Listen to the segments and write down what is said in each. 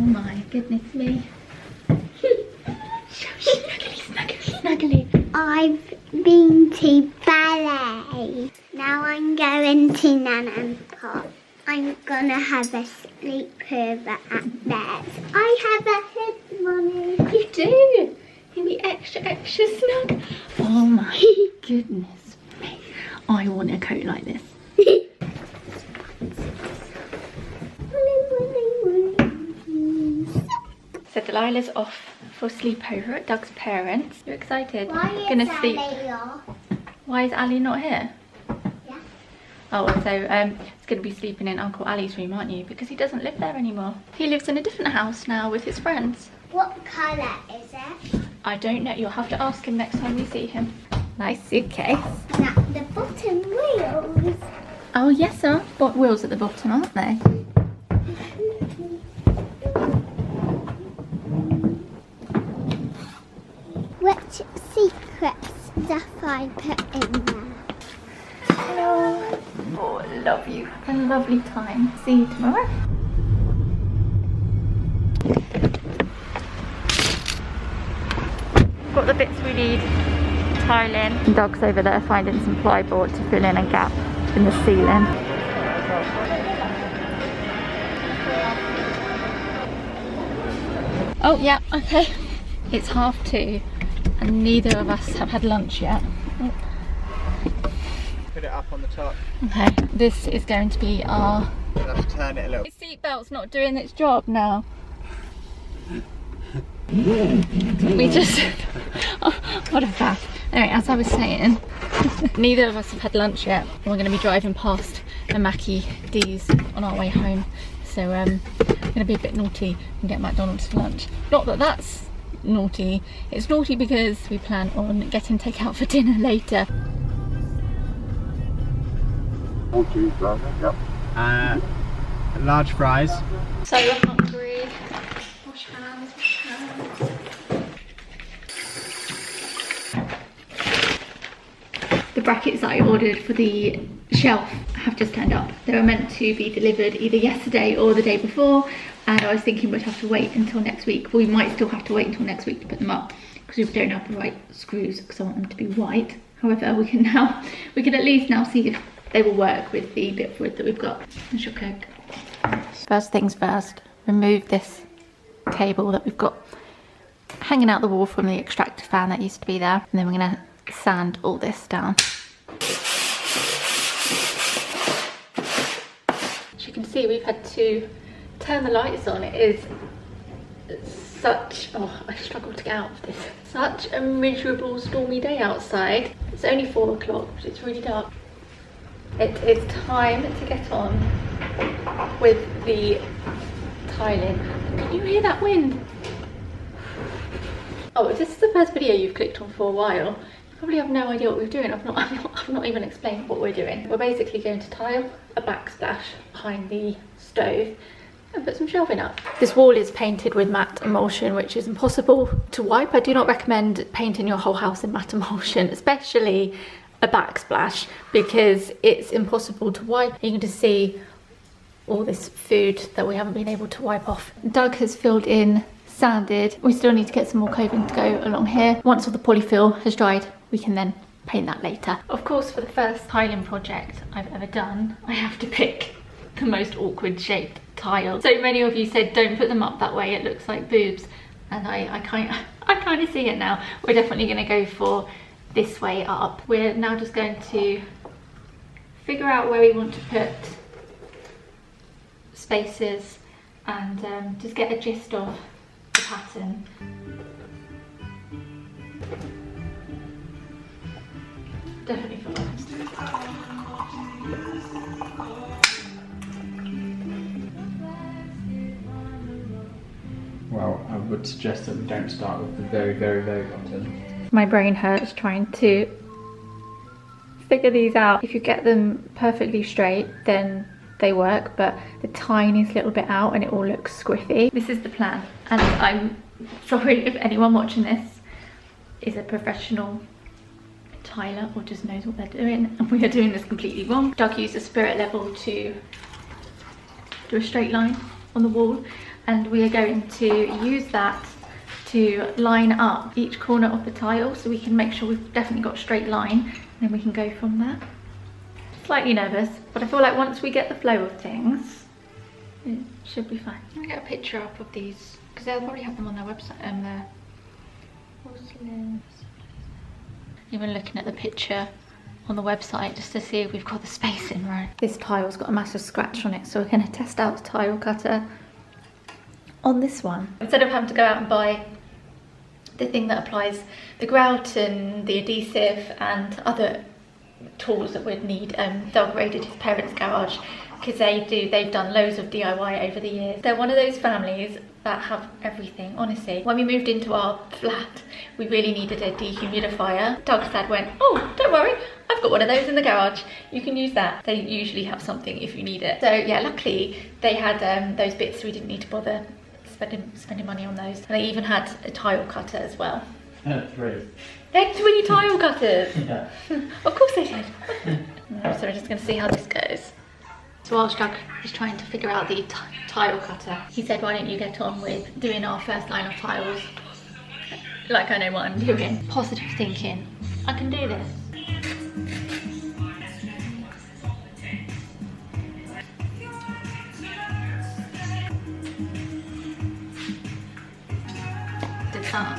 my goodness me. Snuggly, snuggly, snuggly. I've been to ballet. Now I'm going to Nan and Pop. I'm gonna have a sleepover at theirs. I have a hood, Mummy. You do? You'll be extra, extra snug. Oh my goodness me. I want a coat like this. So Delilah's off for sleepover at Doug's parents. You're excited? Why is Ali off? Why is Ali not here? Yeah. Oh, so it's going to be sleeping in Uncle Ali's room, aren't you? Because he doesn't live there anymore. He lives in a different house now with his friends. What colour is it? I don't know. You'll have to ask him next time we see him. Nice suitcase. Now the bottom wheels. Oh yes, there are wheels at the bottom, aren't they? Which secrets stuff I put in there? Hello. Oh, I love you. Have a lovely time. See you tomorrow. Got the bits we need. Tiling. Doug's over there finding some plyboard to fill in a gap in the ceiling. Oh yeah, okay. It's 2:30 and neither of us have had lunch yet. Oh. Put it up on the top. Okay, this is going to be our... You'll have to turn it a little. The seatbelt's not doing its job now. We just... Oh, what a faff. Anyway, as I was saying, neither of us have had lunch yet. We're going to be driving past a Mackie D's on our way home. So I'm going to be a bit naughty and get McDonald's for lunch. Not that that's naughty. It's naughty because we plan on getting takeout for dinner later. All cheeseburger, yep. Large fries. So we're hungry. Wash hands, wash hands. The brackets that I ordered for the shelf have just turned up. They were meant to be delivered either yesterday or the day before, and I was thinking we'd have to wait until next week. We might still have to wait until next week to put them up because we don't have the right screws because I want them to be white. However, we can at least now see if they will work with the bit of wood that we've got. There's your Coke. First things first, remove this cable that we've got hanging out the wall from the extractor fan that used to be there, and then we're going to sand all this down. As you can see, we've had to turn the lights on. It is such, oh, I struggle to get out of this. Such a miserable stormy day outside. It's only 4 o'clock, but it's really dark. It is time to get on with the tiling. Can you hear that wind? Oh, if this is the first video you've clicked on for a while, you probably have no idea what we're doing. I've not even explained what we're doing. We're basically going to tile a backsplash behind the stove and put some shelving up. This wall is painted with matte emulsion, which is impossible to wipe. I do not recommend painting your whole house in matte emulsion, especially a backsplash, because it's impossible to wipe. You can just see all this food that we haven't been able to wipe off. Doug has filled in, sanded. We still need to get some more coving to go along here. Once all the polyfill has dried, we can then paint that later. Of course, for the first tiling project I've ever done, I have to pick the most awkward shaped tile. So many of you said don't put them up that way, it looks like boobs, and I kind of see it now. We're definitely going to go for this way up. We're now just going to figure out where we want to put spaces and just get a gist of the pattern. Definitely feel like Well, I would suggest that we don't start with the very, very, very bottom. my brain hurts trying to figure these out. If you get them perfectly straight, then they work, but the tiniest little bit out and it all looks squiffy. This is the plan, and I'm sorry if anyone watching this is a professional tiler or just knows what they're doing, and we are doing this completely wrong. Doug used a spirit level to do a straight line on the wall, and we are going to use that to line up each corner of the tile so we can make sure we've definitely got a straight line, and then we can go from there. Slightly nervous, but I feel like once we get the flow of things, it should be fine. I'm gonna get a picture up of these because they'll probably have them on their website and their even looking at the picture on the website just to see if we've got the spacing right. This tile's got a massive scratch on it, so we're going to test out the tile cutter on this one. Instead of having to go out and buy the thing that applies the grout and the adhesive and other tools that we'd need, Doug raided his parents' garage because they've done loads of DIY over the years. They're one of those families that have everything, honestly. When we moved into our flat, we really needed a dehumidifier. Doug's dad went, oh, don't worry, I've got one of those in the garage. You can use that. They usually have something if you need it. So yeah, luckily they had those bits so we didn't need to bother spending money on those. And they even had a tile cutter as well. Three. They had 3 tile cutters. Yeah. Of course they did. So we're just going to see how this goes. So whilst Doug is trying to figure out the tile cutter, he said, why don't you get on with doing our first line of tiles? Like I know what I'm doing. Positive thinking. I can do this. Did that.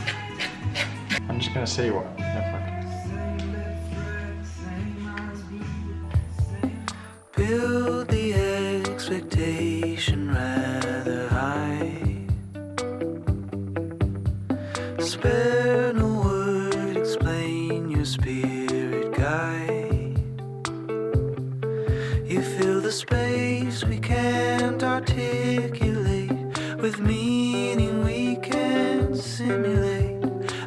I'm just going to see what if I can. Build the expectation rather high. Spare no word, explain your spirit guide. You fill the space we can't articulate with meaning we can't simulate.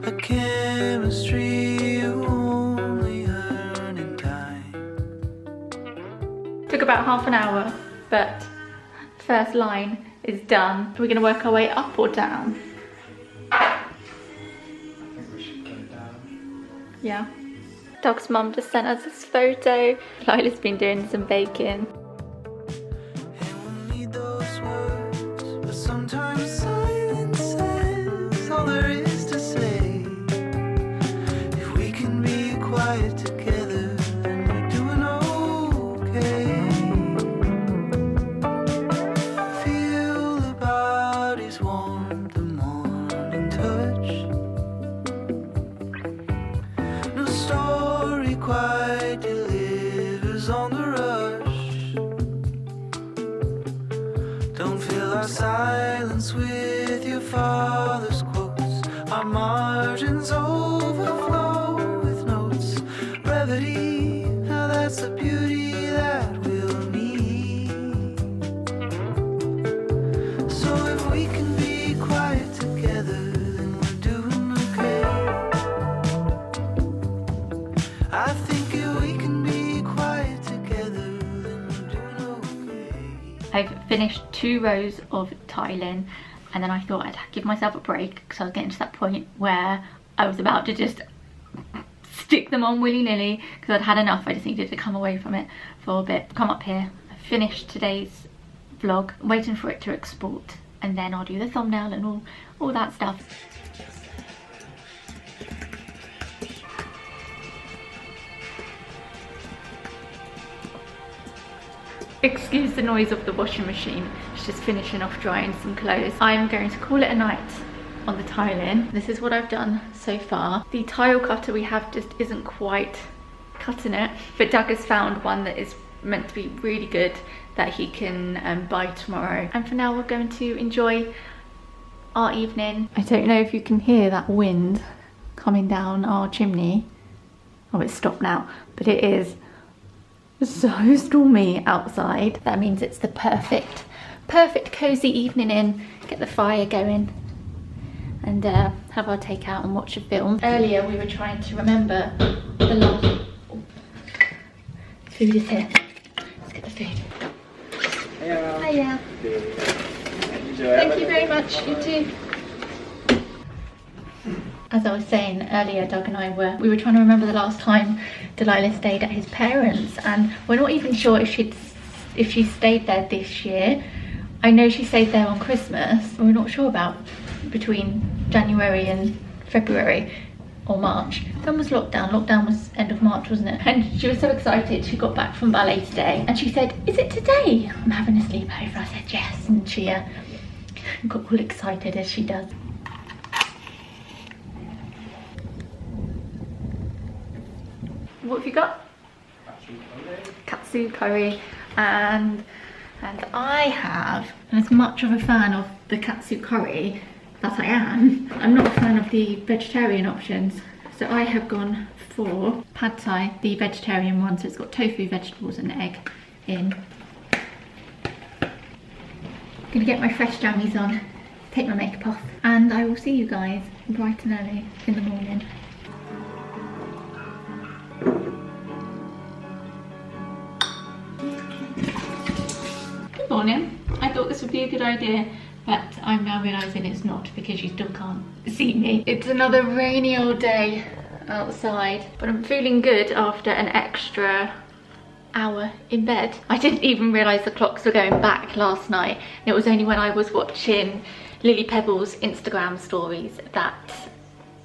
A chemistry you only earn in time. Took about half an hour, but first line is done. We're going to work our way up or down. I think we should put it down. Yeah. Dog's mum just sent us this photo. Lila's been doing some baking. And we'll need those words, but sometimes silence says all there is to say. If we can be quiet together, then we're doing okay. Feel the body's warmth, the morning touch. No story quite delivers on the rush. Don't fill our silence with your father's quotes. Our margins overflow with notes. Brevity, now that's the beauty that we'll need. So if we can be quiet together, then we're doing okay. I think if we can be quiet together, then we're doing okay. I've finished 2 rows of tiling, and then I thought I'd give myself a break because I was getting to that point where I was about to just stick them on willy-nilly because I'd had enough. I just needed to come away from it for a bit. Come up here. I finished today's vlog. I'm waiting for it to export, and then I'll do the thumbnail and all that stuff. Excuse the noise of the washing machine. It's just finishing off drying some clothes. I'm going to call it a night on the tiling. This is what I've done so far. The tile cutter we have just isn't quite cutting it, but Doug has found one that is meant to be really good that he can buy tomorrow. And for now we're going to enjoy our evening. I don't know if you can hear that wind coming down our chimney. Oh, it's stopped now, but it is so stormy outside. That means it's the perfect cozy evening in. Get the fire going and have our takeout and watch a film. Earlier we were trying to remember the last food is here. Let's get the food. Hiya. Thank you very much. You too. As I was saying earlier, Doug and I we were trying to remember the last time Delilah stayed at his parents', and we're not even sure if she stayed there this year. I know she stayed there on Christmas, but we're not sure about between January and February or March. When was lockdown? Lockdown was end of March, wasn't it? And she was so excited. She got back from ballet today and she said, "Is it today? I'm having a sleepover." I said yes, and she got all excited as she does. What have you got? Katsu curry. And I have, and as much of a fan of the katsu curry that I am, I'm not a fan of the vegetarian options. So I have gone for pad thai, the vegetarian one. So it's got tofu, vegetables and egg in. I'm gonna get my fresh jammies on, take my makeup off, and I will see you guys bright and early in the morning. Good morning. I thought this would be a good idea, but I'm now realising it's not because you still can't see me. It's another rainy old day outside, but I'm feeling good after an extra hour in bed. I didn't even realise the clocks were going back last night, and it was only when I was watching Lily Pebble's Instagram stories that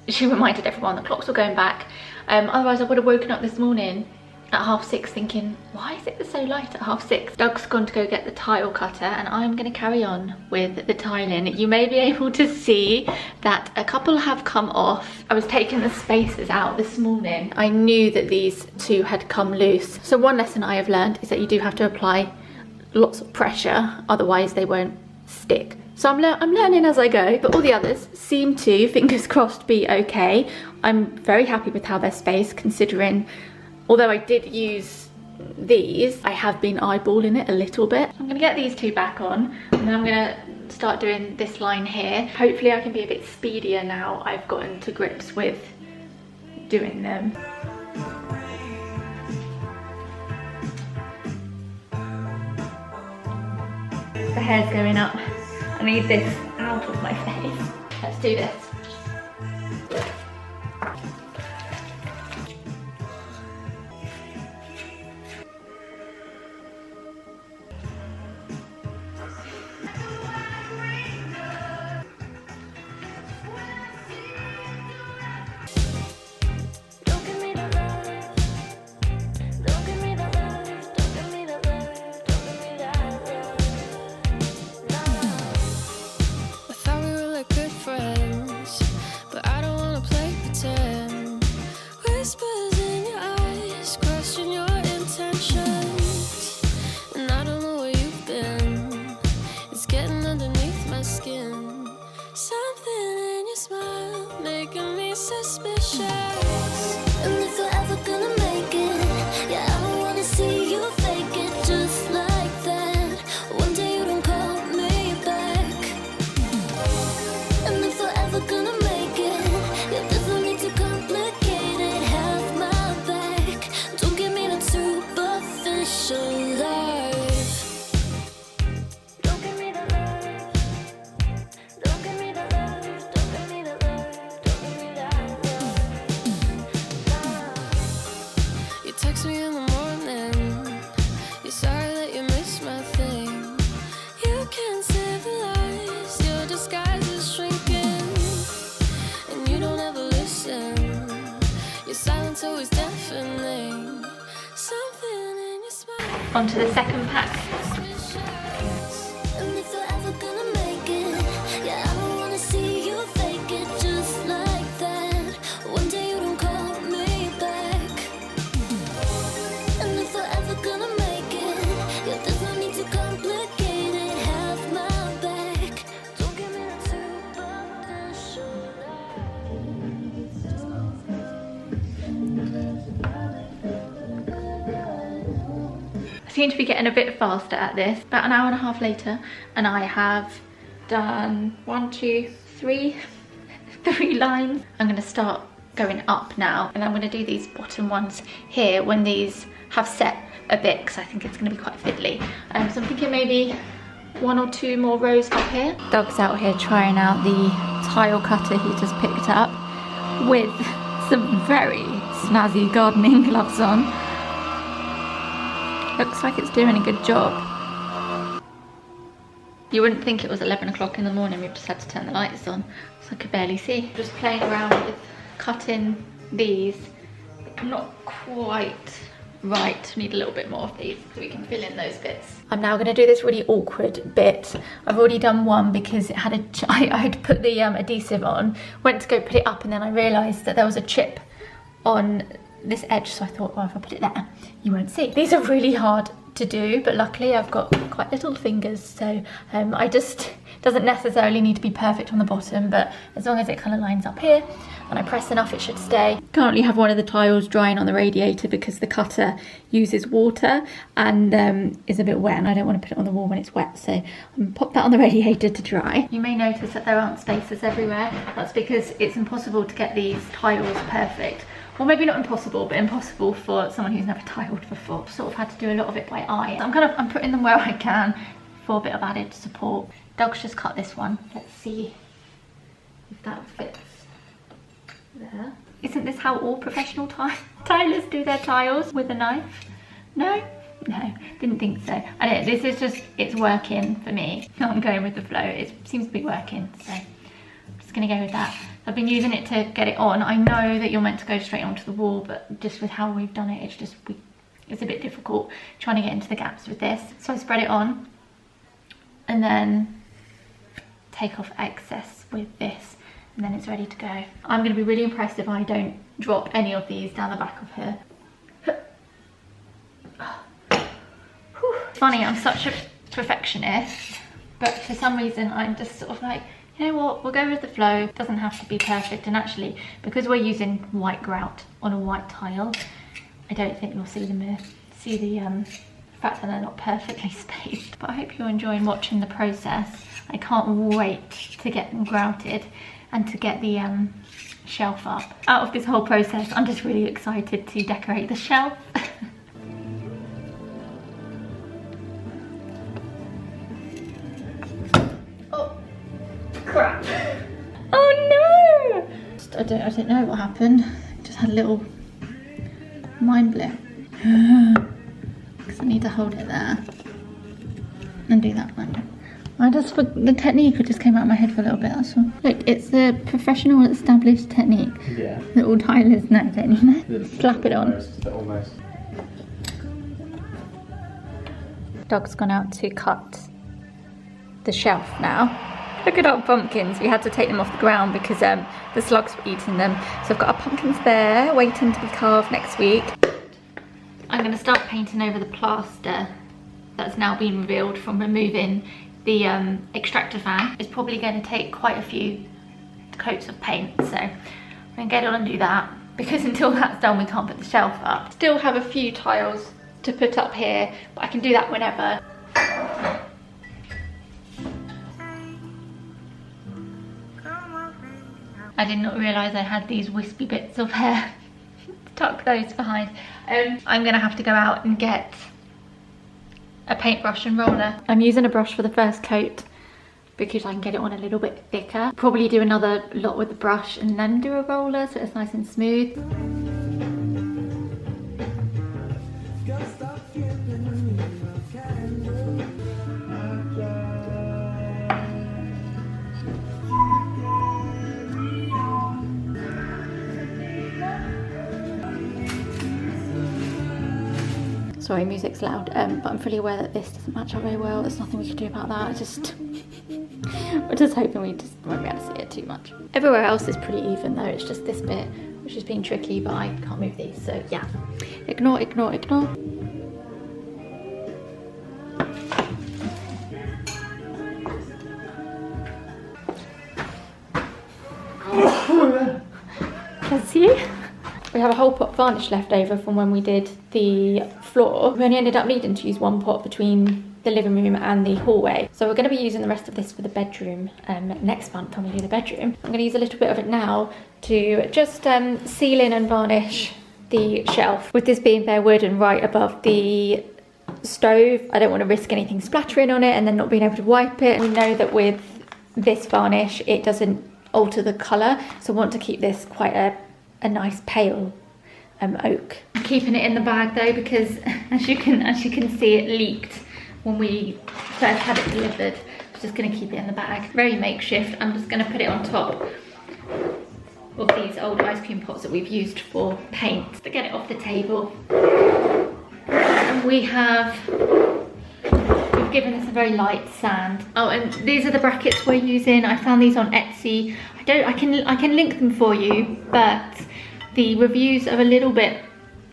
she reminded everyone the clocks were going back. Otherwise I would have woken up this morning at 6:30 thinking, why is it so light at 6:30? Doug's gone to go get the tile cutter and I'm going to carry on with the tiling. You may be able to see that a couple have come off. I was taking the spacers out this morning. I knew that these two had come loose. So one lesson I have learned is that you do have to apply lots of pressure, otherwise they won't stick. So I'm learning as I go, but all the others seem to, fingers crossed, be okay. I'm very happy with how they're spaced, considering although I did use these, I have been eyeballing it a little bit. I'm gonna get these two back on, and then I'm gonna start doing this line here. Hopefully I can be a bit speedier now I've gotten to grips with doing them. The hair's going up. I need this out of my face. Let's do this. On to the second pack. Seem to be getting a bit faster at this. About an hour and a half later, and I have done 3 lines. I'm going to start going up now, and I'm going to do these bottom ones here when these have set a bit, because I think it's going to be quite fiddly. So I'm thinking maybe 1 or 2 more rows up here. Doug's out here trying out the tile cutter he just picked up with some very snazzy gardening gloves on. Looks like it's doing a good job. You wouldn't think it was 11 o'clock in the morning. We've just had to turn the lights on, so I could barely see. Just playing around with cutting these. I'm not quite right. Need a little bit more of these so we can fill in those bits. I'm now going to do this really awkward bit. I've already done one because it had I had put the adhesive on, went to go put it up, and then I realised that there was a chip on this edge, so I thought, well, if I put it there, you won't see. These are really hard to do, but luckily I've got quite little fingers, so doesn't necessarily need to be perfect on the bottom, but as long as it kind of lines up here and I press enough, it should stay. Currently have one of the tiles drying on the radiator because the cutter uses water and is a bit wet, and I don't want to put it on the wall when it's wet, so I'm gonna pop that on the radiator to dry. You may notice that there aren't spaces everywhere. That's because it's impossible to get these tiles perfect. Well, maybe not impossible, but impossible for someone who's never tiled before. Sort of had to do a lot of it by eye. I'm putting them where I can for a bit of added support. Doug's just cut this one. Let's see if that fits there. Isn't this how all professional tilers do their tiles, with a knife? No? No, didn't think so. This is just, it's working for me. I'm going with the flow. It seems to be working, so I'm just gonna go with that. I've been using it to get it on. I know that you're meant to go straight onto the wall, but just with how we've done it, it's a bit difficult trying to get into the gaps with this. So I spread it on and then take off excess with this, and then it's ready to go. I'm gonna be really impressed if I don't drop any of these down the back of here. It's funny, I'm such a perfectionist, but for some reason I'm just sort of like, you know what, we'll go with the flow. It doesn't have to be perfect, and actually, because we're using white grout on a white tile, I don't think you'll see the fact that they're not perfectly spaced. But I hope you're enjoying watching the process. I can't wait to get them grouted and to get the shelf up. Out of this whole process, I'm just really excited to decorate the shelf. Crap. Oh no! I don't know what happened. Just had a little mind blip. Because I need to hold it there and do that one. The technique just came out of my head for a little bit, that's all. Look, it's the professional established technique. Yeah. That all tilers know, don't you know? Slap it on. Almost. Doug's gone out to cut the shelf now. Look at our pumpkins. We had to take them off the ground because the slugs were eating them. So I've got our pumpkins there, waiting to be carved next week. I'm going to start painting over the plaster that's now been revealed from removing the extractor fan. It's probably going to take quite a few coats of paint, so I'm going to get on and do that, because until that's done we can't put the shelf up. Still have a few tiles to put up here, but I can do that whenever. I did not realise I had these wispy bits of hair. Tuck those behind. I'm going to have to go out and get a paintbrush and roller. I'm using a brush for the first coat because I can get it on a little bit thicker. Probably do another lot with the brush and then do a roller so it's nice and smooth. Sorry, music's loud, but I'm fully aware that this doesn't match up very well. There's nothing we can do about that. We're just hoping we just won't be able to see it too much. Everywhere else is pretty even though, it's just this bit which has been tricky, but I can't move these, so yeah. Ignore, ignore, ignore. Bless you. We have a whole pot of varnish left over from when we did the floor. We only ended up needing to use one pot between the living room and the hallway. So we're going to be using the rest of this for the bedroom next month when we do the bedroom. I'm going to use a little bit of it now to just seal in and varnish the shelf. With this being bare wood and right above the stove, I don't want to risk anything splattering on it and then not being able to wipe it. We know that with this varnish it doesn't alter the colour, so I want to keep this quite a nice pale oak. I'm keeping it in the bag though because as you can see, it leaked when we first had it delivered. just going to keep it in the bag. Very makeshift. I'm just going to put it on top of these old ice cream pots that we've used for paint to get it off the table. And we've given this a very light sand. Oh, and these are the brackets we're using. I found these on Etsy. I can link them for you, but the reviews are a little bit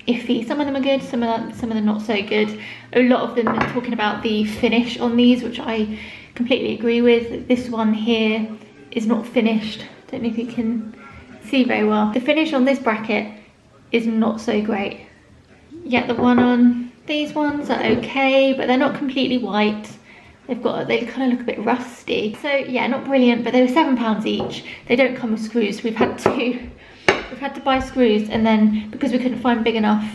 iffy. Some of them are good, some of them not so good. A lot of them are talking about the finish on these, which I completely agree with. This one here is not finished. Don't know if you can see very well. The finish on this bracket is not so great. Yet the one on these ones are okay, but they're not completely white. They kind of look a bit rusty. So yeah, not brilliant, but they were £7 each. They don't come with screws. We've had to buy screws, and then because we couldn't find big enough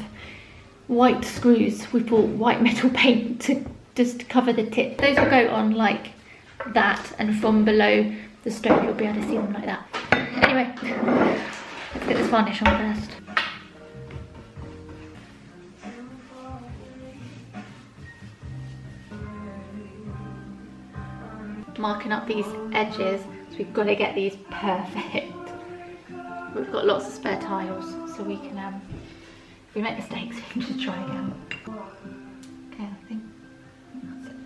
white screws, we bought white metal paint to just cover the tip. Those will go on like that, and from below the stove you'll be able to see them like that. Anyway, let's get this varnish on first. Marking up these edges, so we've got to get these perfect. We've got lots of spare tiles, so we can, if we make mistakes, we can just try again. Okay, I think that's it.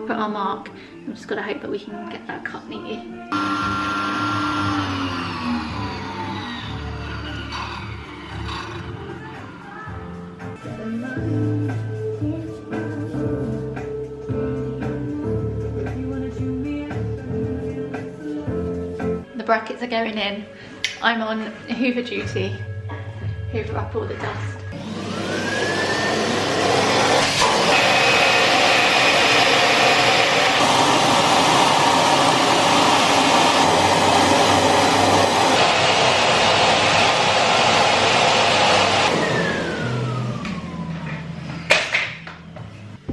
Put our mark. We've just got to hope that we can get that cut neatly. Brackets are going in. I'm on Hoover duty. Hoover up all the dust.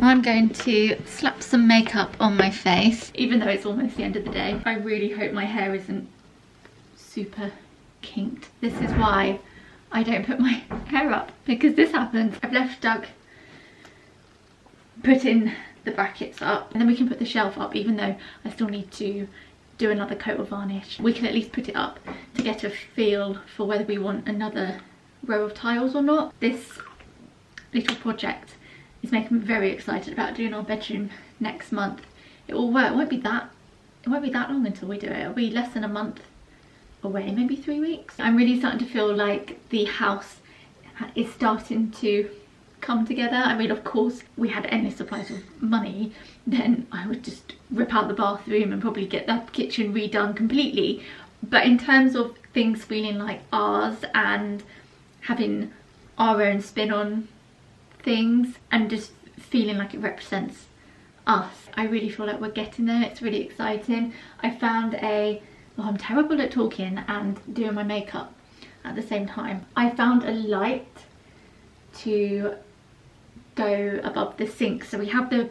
I'm going to slap some makeup on my face, even though it's almost the end of the day. I really hope my hair isn't super kinked. This is why I don't put my hair up, because this happens. I've left Doug putting the brackets up, and then we can put the shelf up, even though I still need to do another coat of varnish. We can at least put it up to get a feel for whether we want another row of tiles or not. This little project is making me very excited about doing our bedroom next month. It will work. It won't be that long until we do it. It'll be less than a month away, maybe 3 weeks. I'm really starting to feel like the house is starting to come together. I mean, of course, we had endless supplies of money, then I would just rip out the bathroom and probably get the kitchen redone completely. But in terms of things feeling like ours and having our own spin on things and just feeling like it represents us, I really feel like we're getting there. It's really exciting. I found I'm terrible at talking and doing my makeup at the same time. I found a light to go above the sink. So we have the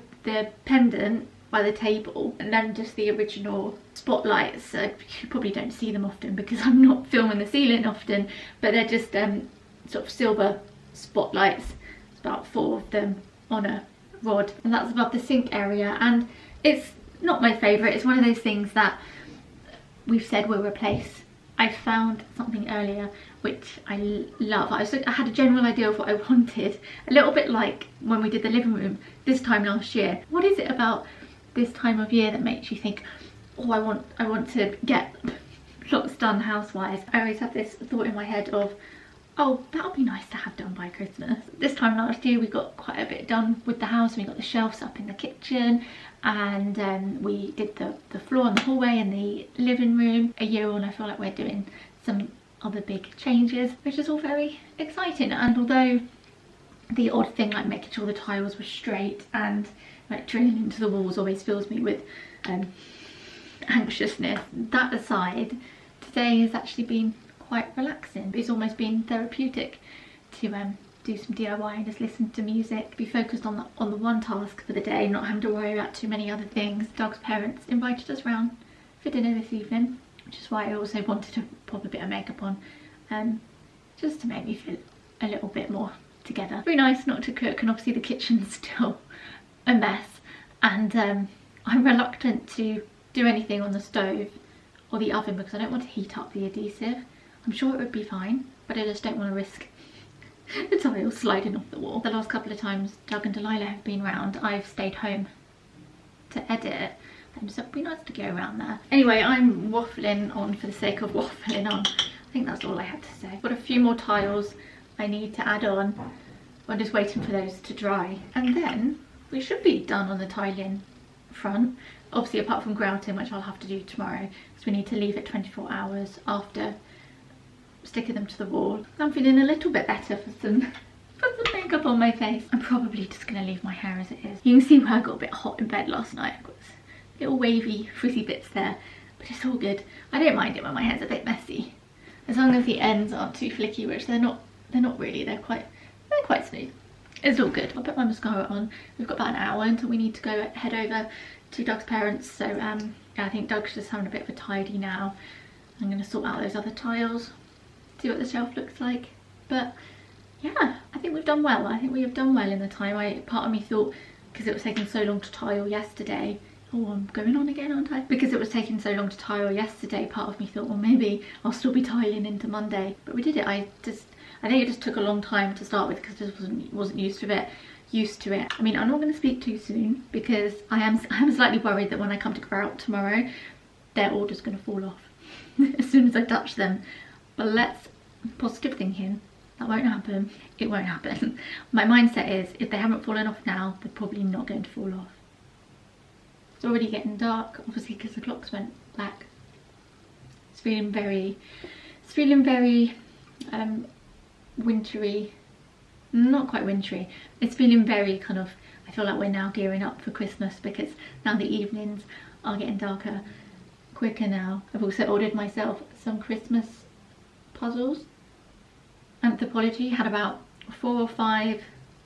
pendant by the table, and then just the original spotlights. You probably don't see them often because I'm not filming the ceiling often, but they're just sort of silver spotlights. It's about 4 of them on a rod, and that's above the sink area, and it's not my favourite. It's one of those things that we've said we'll replace. I found something earlier which I love. I had a general idea of what I wanted, a little bit like when we did the living room this time last year. What is it about this time of year that makes you think, oh, I want to get lots done house-wise? I always have this thought in my head of, oh, that'll be nice to have done by Christmas. This time last year we got quite a bit done with the house. We got the shelves up in the kitchen, and we did the floor and the hallway and the living room. A year on, I feel like we're doing some other big changes, which is all very exciting. And although the odd thing like making sure the tiles were straight and like drilling into the walls always fills me with anxiousness, that aside, today has actually been quite relaxing. It's almost been therapeutic to do some DIY and just listen to music, be focused on the one task for the day, not having to worry about too many other things. Doug's parents invited us round for dinner this evening, which is why I also wanted to pop a bit of makeup on, just to make me feel a little bit more together. Very nice not to cook, and obviously the kitchen's still a mess, and I'm reluctant to do anything on the stove or the oven because I don't want to heat up the adhesive. I'm sure it would be fine, but I just don't want to risk the tile sliding off the wall. The last couple of times Doug and Delilah have been round, I've stayed home to edit, and so it'd be nice to go around there. Anyway, I'm waffling on for the sake of waffling on. I think that's all I had to say. I've got a few more tiles I need to add on. I'm just waiting for those to dry, and then we should be done on the tiling front. Obviously, apart from grouting, which I'll have to do tomorrow, because we need to leave it 24 hours after sticking them to the wall. I'm feeling a little bit better for some makeup on my face. I'm probably just going to leave my hair as it is. You can see where I got a bit hot in bed last night. I've got little wavy frizzy bits there, but it's all good. I don't mind it when my hair's a bit messy, as long as the ends aren't too flicky, which they're not really. They're quite smooth. It's all good. I'll put my mascara on. We've got about an hour until we need to go head over to Doug's parents, so yeah, I think Doug's just having a bit of a tidy now. I'm going to sort out those other tiles, see what the shelf looks like. But yeah, I think we've done well. I think we have done well in the time. Part of me thought, because it was taking so long to tile yesterday, oh, I'm going on again, aren't I? Because it was taking so long to tile yesterday, part of me thought, well, maybe I'll still be tiling into Monday. But we did it. I think it just took a long time to start with because I just wasn't used to it. I mean, I'm not going to speak too soon because I am slightly worried that when I come to grout tomorrow, they're all just going to fall off as soon as I touch them. But let's positive thinking. That won't happen. It won't happen. My mindset is if they haven't fallen off now, they're probably not going to fall off. It's already getting dark, obviously, because the clocks went black. It's feeling very wintry. Not quite wintry. It's feeling very kind of, I feel like we're now gearing up for Christmas because now the evenings are getting darker quicker now. I've also ordered myself some Christmas puzzles. Anthropology had about 4 or 5,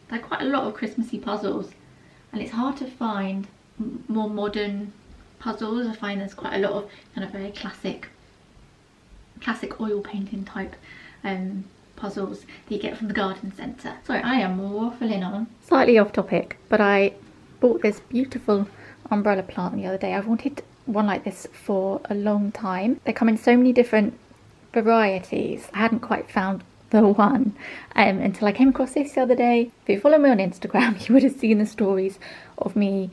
like quite a lot of Christmassy puzzles, and it's hard to find more modern puzzles. I find there's quite a lot of kind of very classic oil painting type puzzles that you get from the garden centre. Sorry, I am waffling on. Slightly off topic, but I bought this beautiful umbrella plant the other day. I've wanted one like this for a long time. They come in so many different varieties. I hadn't quite found the one until I came across this the other day. If you follow me on Instagram, you would have seen the stories of me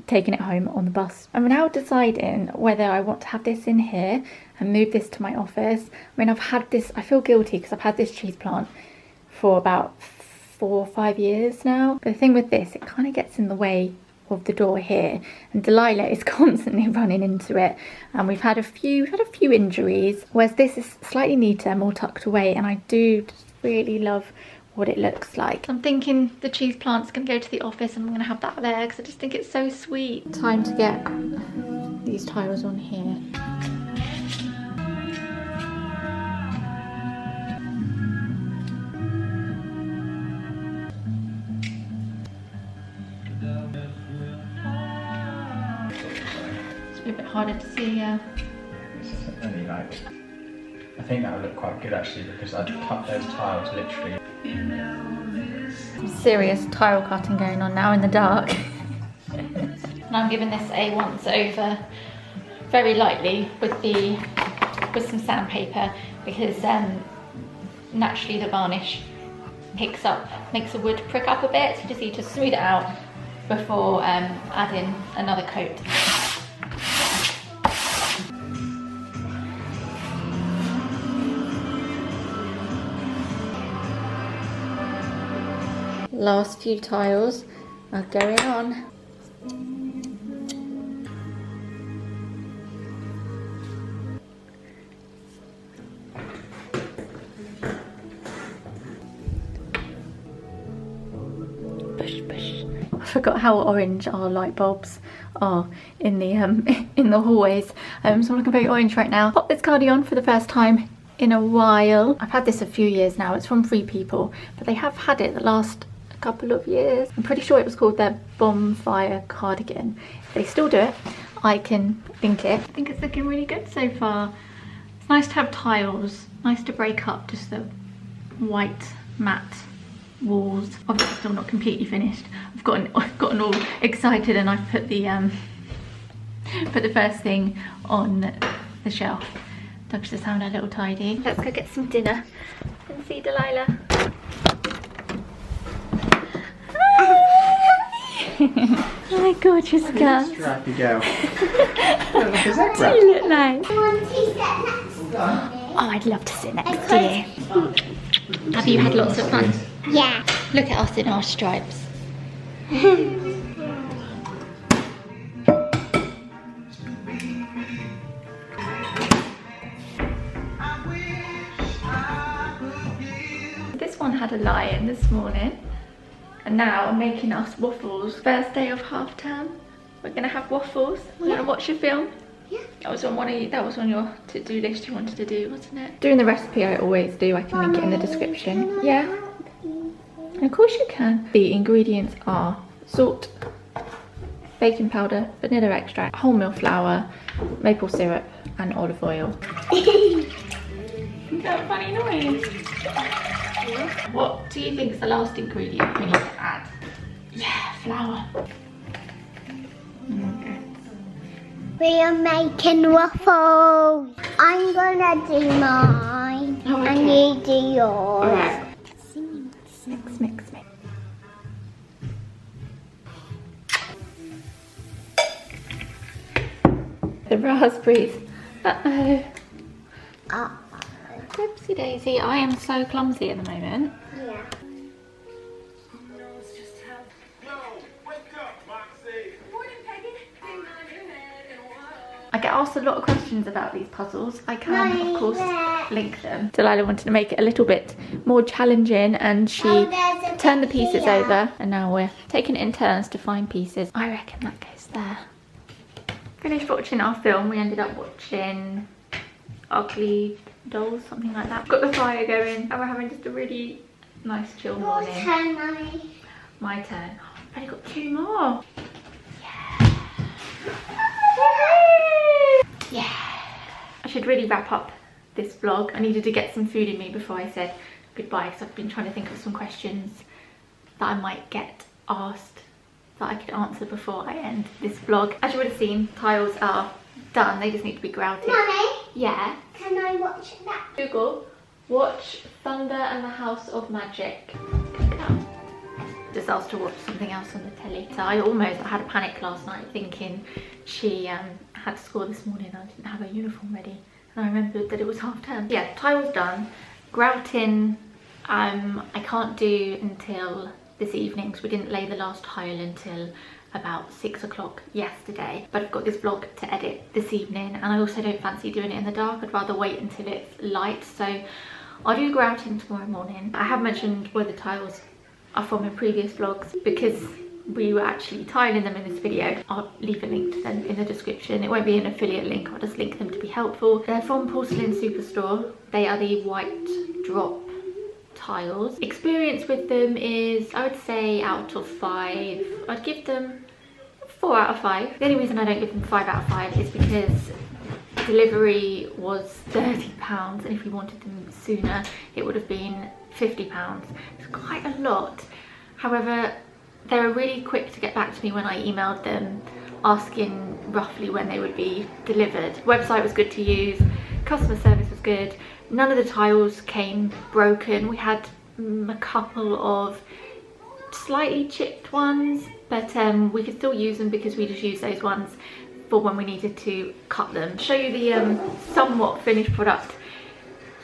taking it home on the bus. I'm now deciding whether I want to have this in here and move this to my office. I mean, I've had this, I feel guilty because I've had this cheese plant for about 4 or 5 years now. But the thing with this, it kind of gets in the way of the door here, and Delilah is constantly running into it, and we've had a few injuries, whereas this is slightly neater, more tucked away, and I do just really love what it looks like. I'm thinking the cheese plant's gonna go to the office and I'm gonna have that there because I just think it's so sweet. Time to get these tiles on here. A bit harder to see, yeah. Only like, I think that would look quite good actually because I'd cut those tiles literally. Some serious tile cutting going on now in the dark. And I'm giving this a once over very lightly with some sandpaper because naturally the varnish makes the wood prick up a bit, so you just need to smooth it out before adding another coat. Last few tiles are going on. Push, push. I forgot how orange our light bulbs are in the hallways. So I'm looking very orange right now. Pop this cardi on for the first time in a while. I've had this a few years now. It's from Free People, but they have had it the last couple of years. I'm pretty sure it was called their bonfire cardigan. If they still do it, I can link it. I think it's looking really good so far. It's nice to have tiles, nice to break up just the white matte walls. Obviously still not completely finished. I've gotten all excited and I've put the first thing on the shelf. Doug's just having a little tidy. Let's go get some dinner and see Delilah. Hi, gorgeous girl. Strappy girl. What do you look like? Oh, I'd love to sit next to you. Have you had lots of fun? Yeah. Look at us in our stripes. This one had a lion this morning. And now I'm making us waffles. First day of half term. We're gonna have waffles. We're gonna watch a film. Yeah. That was on your to-do list you wanted to do, wasn't it? Doing the recipe I always do. I can link it in the description. Yeah. Of course you can. The ingredients are salt, baking powder, vanilla extract, wholemeal flour, maple syrup, and olive oil. Is that a funny noise? What do you think is the last ingredient we need to add? Yeah, flour. Okay. We are making waffles. I'm gonna do mine. Oh, okay. And you do yours. Alright. Mix, mix, mix. The raspberries. Uh-oh. Whoopsie daisy. I am so clumsy at the moment. Yeah. I get asked a lot of questions about these puzzles. I can, of course, link them. Delilah wanted to make it a little bit more challenging and she turned the pieces over and now we're taking it in turns to find pieces. I reckon that goes there. Finished watching our film. We ended up watching Ugly Dolls, something like that. Got the fire going and we're having just a really nice chill morning. Your turn, Mummy. My turn. Oh, I've only got 2 more. Yeah. I should really wrap up this vlog. I needed to get some food in me before I said goodbye because I've been trying to think of some questions that I might get asked that I could answer before I end this vlog. As you would have seen, tiles are done. They just need to be grouted. Mummy? Yeah? Can I watch that? Google, watch Thunder and the House of Magic. Click it up. Just asked to watch something else on the telly. So I had a panic last night thinking she had school this morning and I didn't have her uniform ready. And I remembered that it was half term. Yeah, tile's done. Grouting, I can't do until this evening because we didn't lay the last tile until about 6 o'clock yesterday. But I've got this vlog to edit this evening and I also don't fancy doing it in the dark. I'd rather wait until it's light. So I'll do grouting tomorrow morning. I have mentioned where the tiles are from in previous vlogs because we were actually tiling them in this video. I'll leave a link to them in the description. It won't be an affiliate link, I'll just link them to be helpful. They're from Porcelain Superstore. They are the white drop tiles. Experience with them is, I would say out of 5, I'd give them 4 out of 5. The only reason I don't give them 5 out of 5 is because delivery was £30 and if we wanted them sooner it would have been £50. It's quite a lot. However, they were really quick to get back to me when I emailed them asking roughly when they would be delivered. The website was good to use, customer service was good, none of the tiles came broken. We had a couple of slightly chipped ones, but we could still use them because we just used those ones for when we needed to cut them. I'll show you the somewhat finished product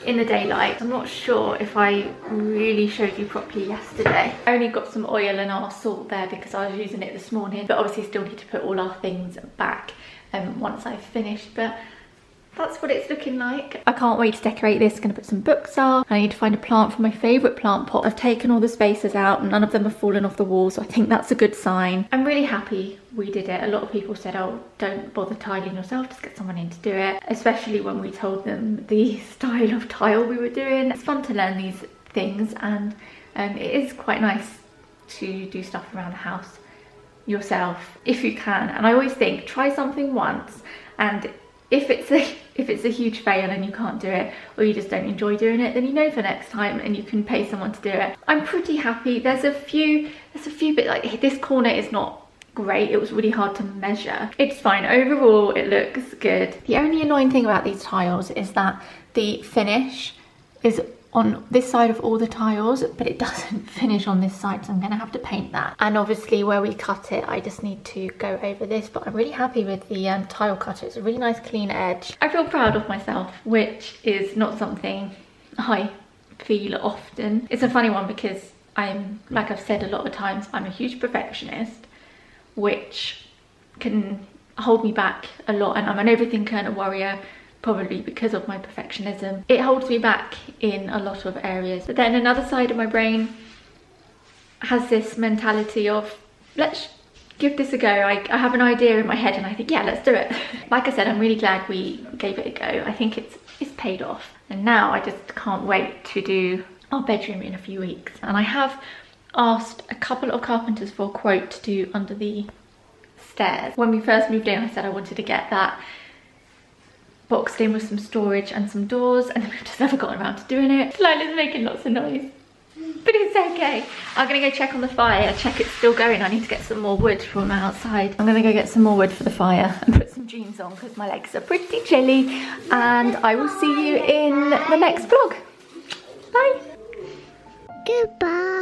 in the daylight. I'm not sure if I really showed you properly yesterday. I only got some oil and our salt there because I was using it this morning, but obviously still need to put all our things back once I've finished. But that's what it's looking like. I can't wait to decorate this. Gonna put some books up. I need to find a plant for my favourite plant pot. I've taken all the spaces out and none of them have fallen off the wall, so I think that's a good sign. I'm really happy we did it. A lot of people said, oh, don't bother tiling yourself, just get someone in to do it. Especially when we told them the style of tile we were doing. It's fun to learn these things and it is quite nice to do stuff around the house yourself if you can. And I always think, try something once and if it's if it's a huge fail and you can't do it, or you just don't enjoy doing it, then you know for next time and you can pay someone to do it. I'm pretty happy. There's a few bits, like this corner is not great. It was really hard to measure. It's fine. Overall, it looks good. The only annoying thing about these tiles is that the finish is on this side of all the tiles, but it doesn't finish on this side, so I'm gonna have to paint that. And obviously where we cut it, I just need to go over this, but I'm really happy with the tile cutter. It's a really nice clean edge. I feel proud of myself, which is not something I feel often. It's a funny one because I'm, like I've said a lot of times, I'm a huge perfectionist, which can hold me back a lot, and I'm an overthinker and a worrier, probably because of my perfectionism. It holds me back in a lot of areas. But then another side of my brain has this mentality of, let's give this a go. I have an idea in my head and I think, yeah, let's do it. Like I said, I'm really glad we gave it a go. I think it's paid off. And now I just can't wait to do our bedroom in a few weeks. And I have asked a couple of carpenters for a quote to do under the stairs. When we first moved in, I said I wanted to get that boxed in with some storage and some doors, and we've just never gotten around to doing it. Lila's making lots of noise, but it's okay. I'm gonna go check on the fire, check it's still going. I need to get some more wood from outside. I'm gonna go get some more wood for the fire and put some jeans on because my legs are pretty chilly, and I will see you in the next vlog. Bye. Goodbye.